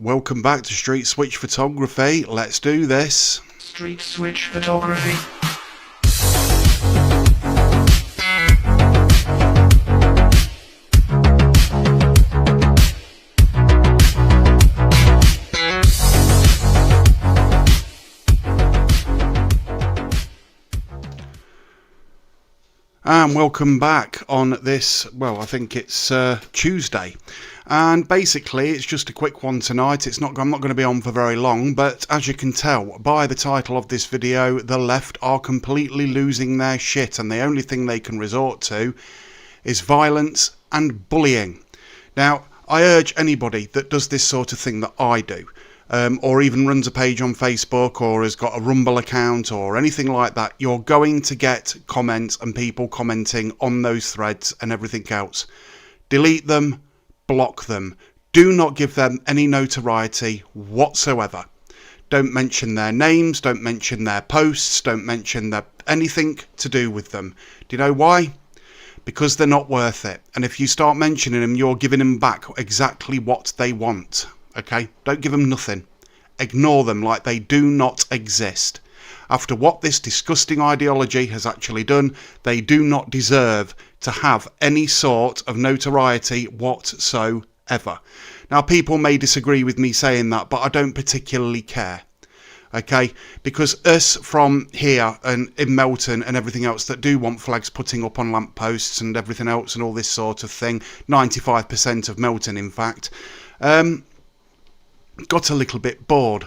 Welcome back to Street Switch Photography. Let's do this. Street Switch Photography. And welcome back on this, well, I think it's Tuesday. And basically, it's just a quick one tonight. I'm not going to be on for very long, but as you can tell by the title of this video, the left are completely losing their shit, and the only thing they can resort to is violence and bullying. Now, I urge anybody that does this sort of thing that I do, or even runs a page on Facebook or has got a Rumble account or anything like that, you're going to get comments and people commenting on those threads and everything else. Delete them. Block them. Do not give them any notoriety whatsoever. Don't mention their names, don't mention their posts, don't mention anything to do with them. Do you know why? Because they're not worth it. And if you start mentioning them, you're giving them back exactly what they want. Okay? Don't give them nothing. Ignore them like they do not exist. After what this disgusting ideology has actually done, they do not deserve to have any sort of notoriety whatsoever. Now, people may disagree with me saying that, but I don't particularly care. Okay? Because us from here and in Melton and everything else that do want flags putting up on lampposts and everything else and all this sort of thing, 95% of Melton, in fact, got a little bit bored.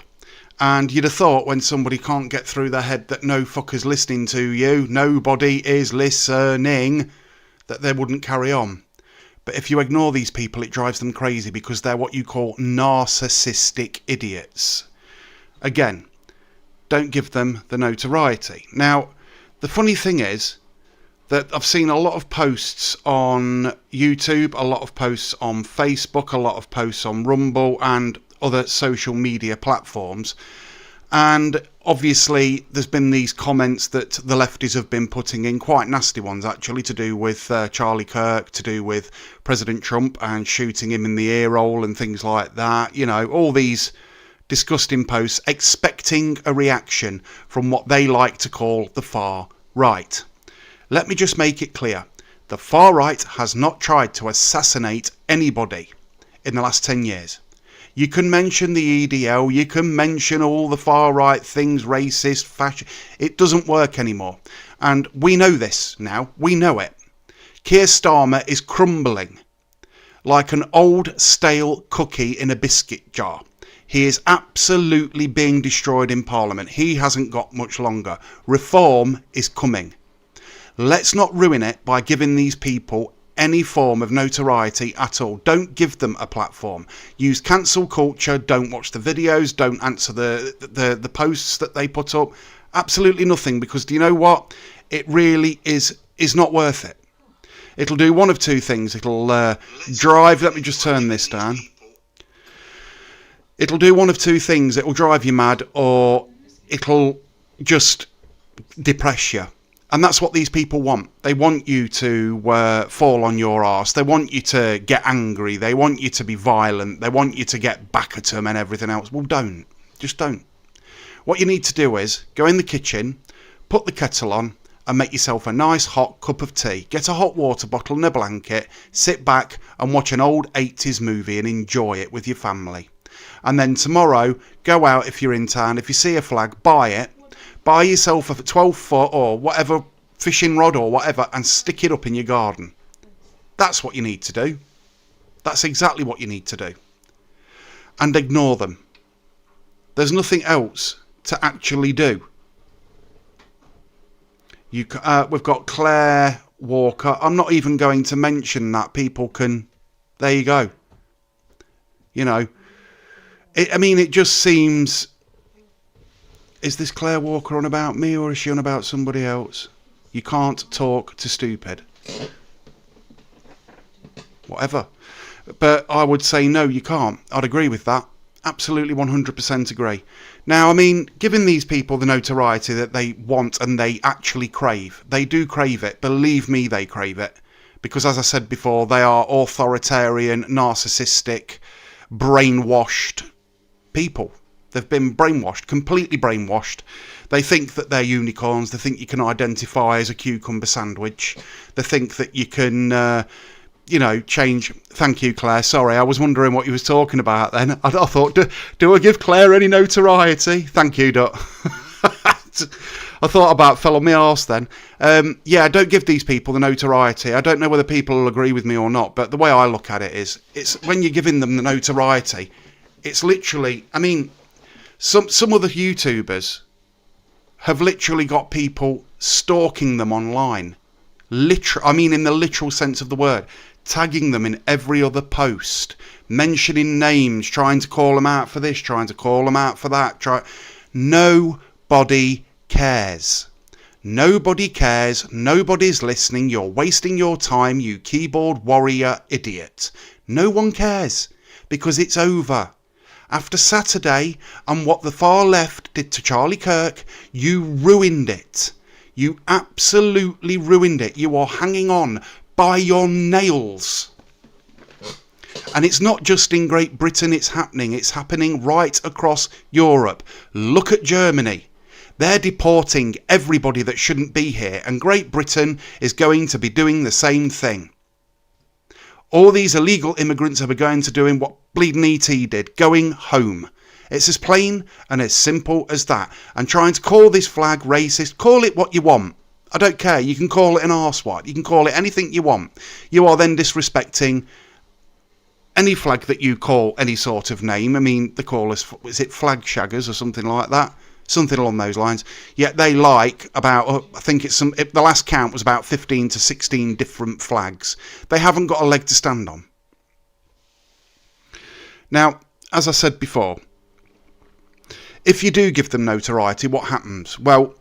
And you'd have thought when somebody can't get through their head that no fucker's listening to you, nobody is listening, that they wouldn't carry on. But if you ignore these people, it drives them crazy because they're what you call narcissistic idiots. Again, don't give them the notoriety. Now, the funny thing is that I've seen a lot of posts on YouTube, a lot of posts on Facebook, a lot of posts on Rumble and other social media platforms, and obviously there's been these comments that the lefties have been putting in, quite nasty ones actually, to do with Charlie Kirk, to do with President Trump and shooting him in the ear hole and things like that. You know, all these disgusting posts expecting a reaction from what they like to call the far right. Let me just make it clear, the far right has not tried to assassinate anybody in the last 10 years. You can mention the EDL, you can mention all the far right things, racist, fascist. It doesn't work anymore. And we know this now. We know it. Keir Starmer is crumbling like an old stale cookie in a biscuit jar. He is absolutely being destroyed in Parliament. He hasn't got much longer. Reform is coming. Let's not ruin it by giving these people any form of notoriety at all. Don't give them a platform. Use cancel culture. Don't watch the videos. Don't answer the posts that they put up. Absolutely nothing, because do you know what? It really is not worth it. It'll do one of two things. It'll drive... Let me just turn this down. It'll do one of two things. It'll drive you mad, or it'll just depress you. And that's what these people want. They want you to fall on your arse. They want you to get angry. They want you to be violent. They want you to get back at them and everything else. Well, don't. Just don't. What you need to do is go in the kitchen, put the kettle on, and make yourself a nice hot cup of tea. Get a hot water bottle and a blanket, sit back and watch an old 80s movie and enjoy it with your family. And then tomorrow, go out if you're in town. If you see a flag, buy it. Buy yourself a 12-foot or whatever fishing rod or whatever and stick it up in your garden. That's what you need to do. That's exactly what you need to do. And ignore them. There's nothing else to actually do. We've got Claire Walker. I'm not even going to mention that. People can... There you go. You know. It just seems... Is this Claire Walker on about me, or is she on about somebody else? You can't talk to stupid. Whatever. But I would say no, you can't. I'd agree with that. Absolutely 100% agree. Now, I mean, giving these people the notoriety that they want and they actually crave. They do crave it. Believe me, they crave it. Because as I said before, they are authoritarian, narcissistic, brainwashed people. They've been brainwashed, completely brainwashed. They think that they're unicorns. They think you can identify as a cucumber sandwich. They think that you can, change. Thank you, Claire. Sorry, I was wondering what you was talking about then. I thought, do I give Claire any notoriety? Thank you, Dot. I thought about fell on my arse then. I don't give these people the notoriety. I don't know whether people will agree with me or not, but the way I look at it is, it's when you're giving them the notoriety, it's literally, I mean, some other YouTubers have literally got people stalking them online. In the literal sense of the word, tagging them in every other post, mentioning names, trying to call them out for this, trying to call them out for that. Nobody cares. Nobody cares. Nobody's listening. You're wasting your time, you keyboard warrior idiot. No one cares because it's over. After Saturday and what the far left did to Charlie Kirk, you ruined it. You absolutely ruined it. You are hanging on by your nails. And it's not just in Great Britain it's happening. It's happening right across Europe. Look at Germany. They're deporting everybody that shouldn't be here. And Great Britain is going to be doing the same thing. All these illegal immigrants are going to doing what bleeding E.T. did, going home. It's as plain and as simple as that. And trying to call this flag racist, call it what you want. I don't care. You can call it an arsewipe. You can call it anything you want. You are then disrespecting any flag that you call any sort of name. I mean, they call us, is it flag shaggers or something like that? Something along those lines. Yet they like about, I think the last count was about 15 to 16 different flags. They haven't got a leg to stand on. Now, as I said before, if you do give them notoriety, what happens? Well,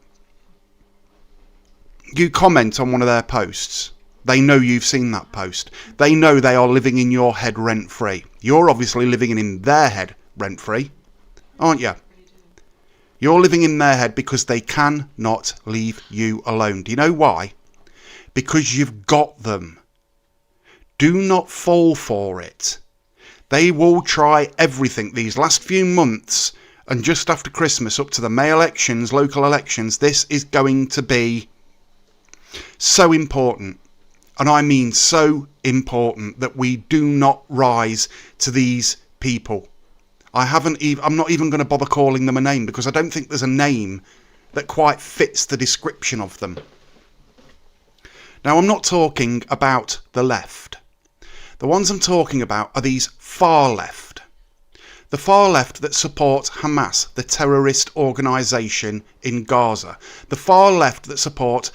you comment on one of their posts. They know you've seen that post. They know they are living in your head rent-free. You're obviously living in their head rent-free, aren't you? You're living in their head because they cannot leave you alone. Do you know why? Because you've got them. Do not fall for it. They will try everything these last few months and just after Christmas up to the May elections, local elections. This is going to be so important. And I mean so important that we do not rise to these people. I'm not even going to bother calling them a name because I don't think there's a name that quite fits the description of them. Now, I'm not talking about the left. The ones I'm talking about are these far left. The far left that support Hamas, the terrorist organisation in Gaza. The far left that support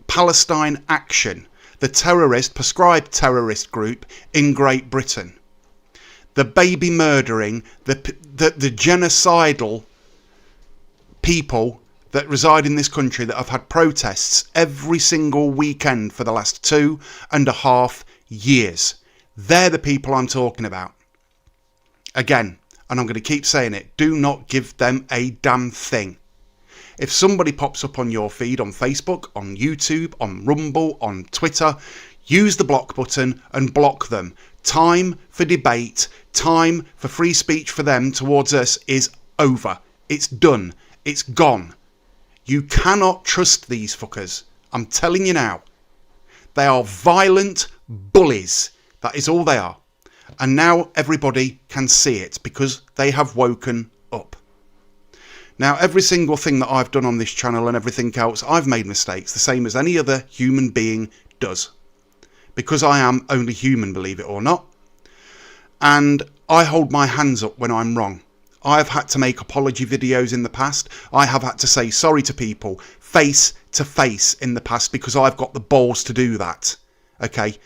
Palestine Action, the prescribed terrorist group in Great Britain. The baby murdering, the genocidal people that reside in this country that have had protests every single weekend for the last 2.5 years. They're the people I'm talking about. Again, and I'm going to keep saying it, do not give them a damn thing. If somebody pops up on your feed on Facebook, on YouTube, on Rumble, on Twitter, use the block button and block them. Time for debate, time for free speech for them towards us is over. It's done. It's gone. You cannot trust these fuckers. I'm telling you now. They are violent bullies. That is all they are. And now everybody can see it because they have woken up. Now, every single thing that I've done on this channel and everything else, I've made mistakes, the same as any other human being does. Because I am only human, believe it or not. And I hold my hands up when I'm wrong. I've had to make apology videos in the past. I have had to say sorry to people face to face in the past because I've got the balls to do that. Okay?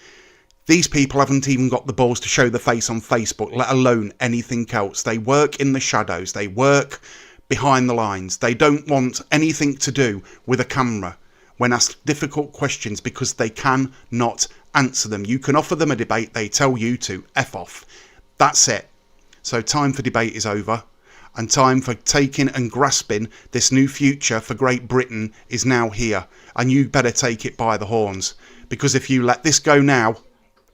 These people haven't even got the balls to show the face on Facebook, let alone anything else. They work in the shadows. They work behind the lines. They don't want anything to do with a camera when asked difficult questions because they cannot answer them. You can offer them a debate, they tell you to F off. That's it. So time for debate is over, and time for taking and grasping this new future for Great Britain is now here, and you better take it by the horns, because if you let this go now,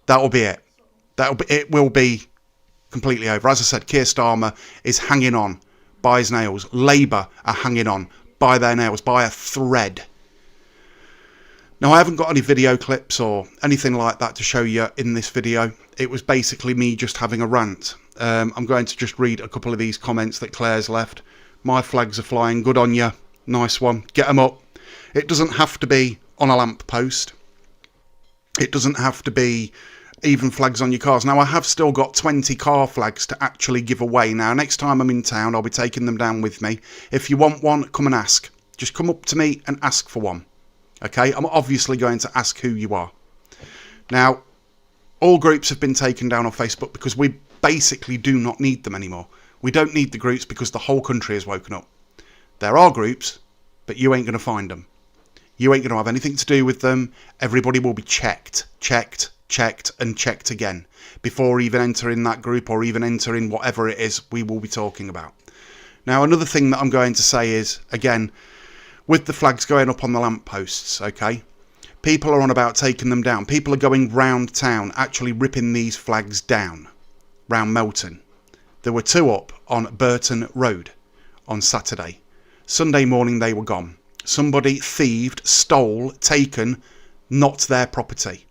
that'll be it. It will be Completely over. As I said, Keir Starmer is hanging on by his nails. Labour are hanging on by their nails, by a thread. Now, I haven't got any video clips or anything like that to show you in this video. It was basically me just having a rant. I'm going to just read a couple of these comments that Claire's left. My flags are flying. Good on you. Nice one. Get them up. It doesn't have to be on a lamp post. It doesn't have to be even flags on your cars. Now, I have still got 20 car flags to actually give away. Now, next time I'm in town, I'll be taking them down with me. If you want one, come and ask. Just come up to me and ask for one. Okay, I'm obviously going to ask who you are. Now, all groups have been taken down on Facebook because we basically do not need them anymore. We don't need the groups because the whole country has woken up. There are groups, but you ain't going to find them. You ain't going to have anything to do with them. Everybody will be checked and checked again before even entering that group or even entering whatever it is we will be talking about. Now, another thing that I'm going to say is, again, with the flags going up on the lampposts, okay, people are on about taking them down. People are going round town actually ripping these flags down round Melton. There were 2 up on Burton Road on Saturday. Sunday morning they were gone. Somebody thieved, stole, taken, not their property.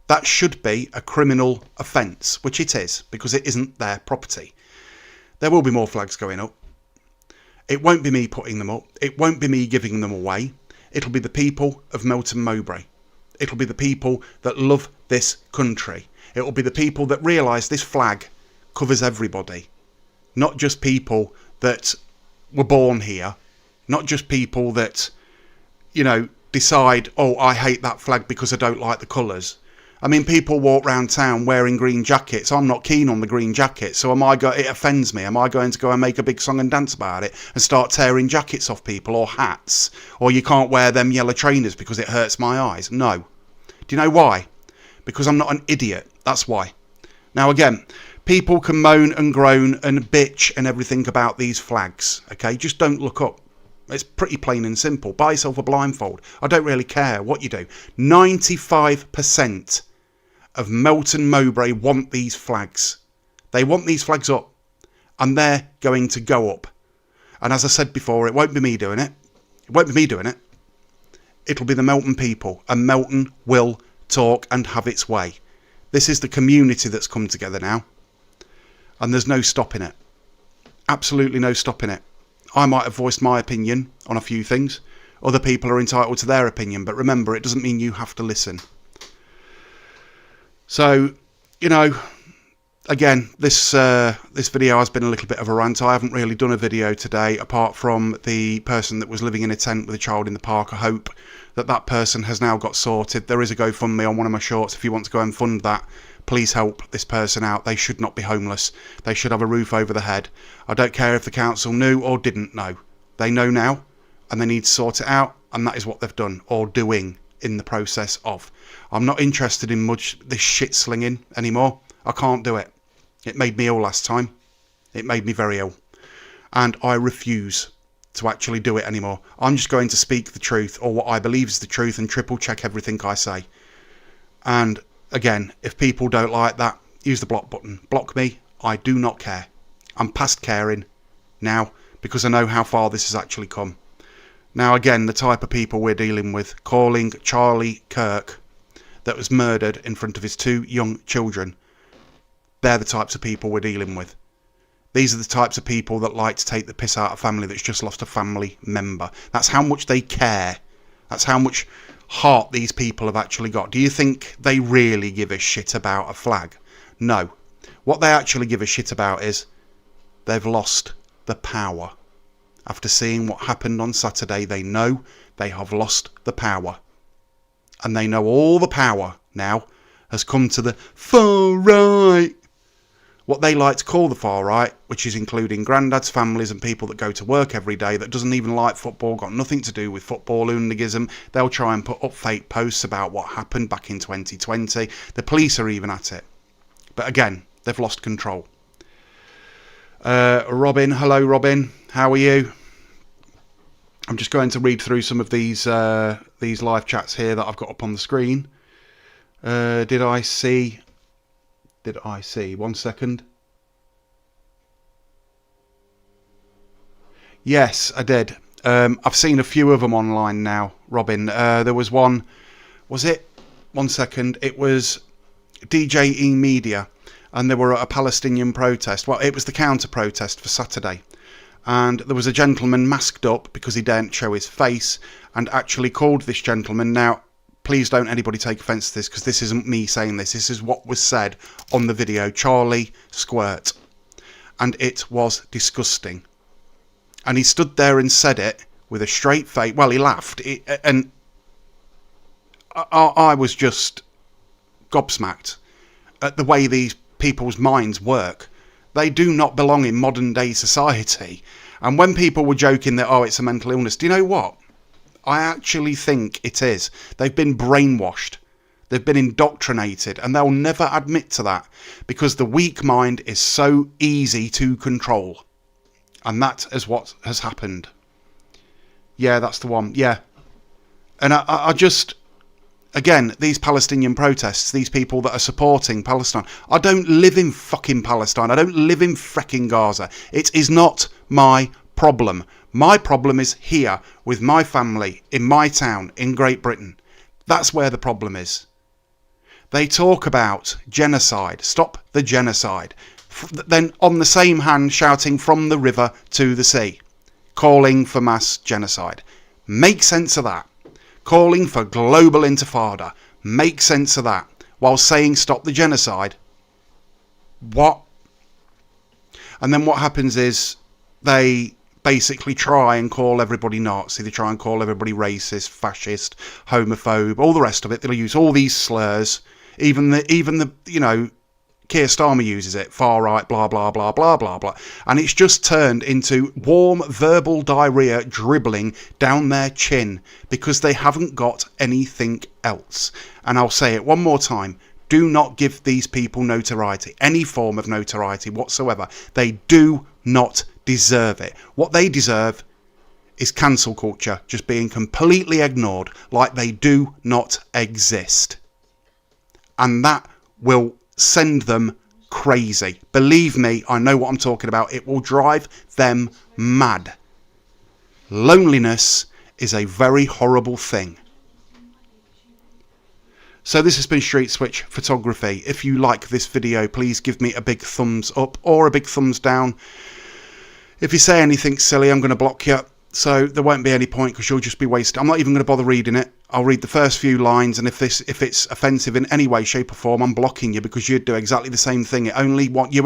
That should be a criminal offence, which it is, because it isn't their property. There will be more flags going up. It won't be me putting them up. It won't be me giving them away. It'll be the people of Melton Mowbray. It'll be the people that love this country. It'll be the people that realise this flag covers everybody. Not just people that were born here. Not just people that, decide, oh, I hate that flag because I don't like the colours. I mean, people walk around town wearing green jackets. I'm not keen on the green jacket, so it offends me. Am I going to go and make a big song and dance about it and start tearing jackets off people or hats? Or you can't wear them yellow trainers because it hurts my eyes? No. Do you know why? Because I'm not an idiot. That's why. Now, again, people can moan and groan and bitch and everything about these flags, okay? Just don't look up. It's pretty plain and simple. Buy yourself a blindfold. I don't really care what you do. 95% of Melton Mowbray want these flags. They want these flags up, and they're going to go up. And as I said before, it won't be me doing it. It won't be me doing it. It'll be the Melton people, and Melton will talk and have its way. This is the community that's come together now, and there's no stopping it. Absolutely no stopping it. I might have voiced my opinion on a few things. Other people are entitled to their opinion, but remember, it doesn't mean you have to listen. So, again, this video has been a little bit of a rant. I haven't really done a video today, apart from the person that was living in a tent with a child in the park. I hope that person has now got sorted. There is a GoFundMe on one of my shorts. If you want to go and fund that, please help this person out. They should not be homeless. They should have a roof over their head. I don't care if the council knew or didn't know. They know now, and they need to sort it out, and that is what they've done, or doing in the process of. I'm not interested in much this shit slinging anymore. I can't do it. It made me ill last time. It made me very ill. And I refuse to actually do it anymore. I'm just going to speak the truth, or what I believe is the truth, and triple check everything I say. And again, if people don't like that, use the block button. Block me. I do not care. I'm past caring now because I know how far this has actually come. Now, again, the type of people we're dealing with, calling Charlie Kirk that was murdered in front of his 2 young children, they're the types of people we're dealing with. These are the types of people that like to take the piss out of family that's just lost a family member. That's how much they care. That's how much heart these people have actually got. Do you think they really give a shit about a flag? No. What they actually give a shit about is they've lost the power. After seeing what happened on Saturday, they know they have lost the power. And they know all the power now has come to the far right. What they like to call the far right, which is including granddads, families and people that go to work every day that doesn't even like football, got nothing to do with football hooliganism. They'll try and put up fake posts about what happened back in 2020. The police are even at it. But again, they've lost control. Robin, hello Robin, how are you? I'm just going to read through some of these live chats here that I've got up on the screen. Did I see? 1 second. Yes, I did. I've seen a few of them online now, Robin. There was one, was it? One second. It was DJE Media, and they were at a Palestinian protest. Well, it was the counter-protest for Saturday. And there was a gentleman masked up because he daren't show his face, and actually called this gentleman. Now, please don't anybody take offence to this, because this isn't me saying this. This is what was said on the video. Charlie Squirt. And it was disgusting. And he stood there and said it with a straight face. Well, he laughed. And I was just gobsmacked at the way these people's minds work. They do not belong in modern day society. And when people were joking that, oh, it's a mental illness, do you know what? I actually think it is. They've been brainwashed. They've been indoctrinated, and they'll never admit to that, because the weak mind is so easy to control. And that is what has happened. Yeah, that's the one. Yeah. And I just, again, these Palestinian protests, these people that are supporting Palestine. I don't live in fucking Palestine. I don't live in fricking Gaza. It is not my problem. My problem is here with my family, in my town, in Great Britain. That's where the problem is. They talk about genocide. Stop the genocide. Then on the same hand shouting from the river to the sea, calling for mass genocide. Make sense of that. Calling for global intifada. Make sense of that. While saying stop the genocide. What? And then what happens is they basically try and call everybody Nazi. They try and call everybody racist, fascist, homophobe, all the rest of it. They'll use all these slurs. Even the you know, Keir Starmer uses it, far right, blah, blah, blah, blah, blah, blah. And it's just turned into warm verbal diarrhea dribbling down their chin because they haven't got anything else. And I'll say it one more time. Do not give these people notoriety, any form of notoriety whatsoever. They do not deserve it. What they deserve is cancel culture, just being completely ignored like they do not exist. And that will send them crazy. Believe me, I know what I'm talking about. It will drive them mad. Loneliness is a very horrible thing. So this has been Street Switch Photography. If you like this video, please give me a big thumbs up or a big thumbs down. If you say anything silly, I'm going to block you. So there won't be any point because you'll just be wasted. I'm not even going to bother reading it. I'll read the first few lines, and if it's offensive in any way, shape or form, I'm blocking you because you'd do exactly the same thing. You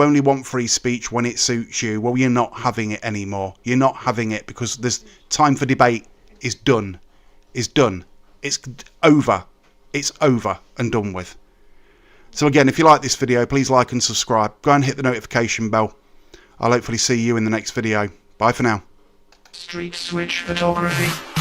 only want free speech when it suits you. Well, you're not having it anymore. You're not having it because there's time for debate is done. Is done. It's over. It's over and done with. So again, if you like this video, please like and subscribe. Go and hit the notification bell. I'll hopefully see you in the next video. Bye for now. Street Switch Photography.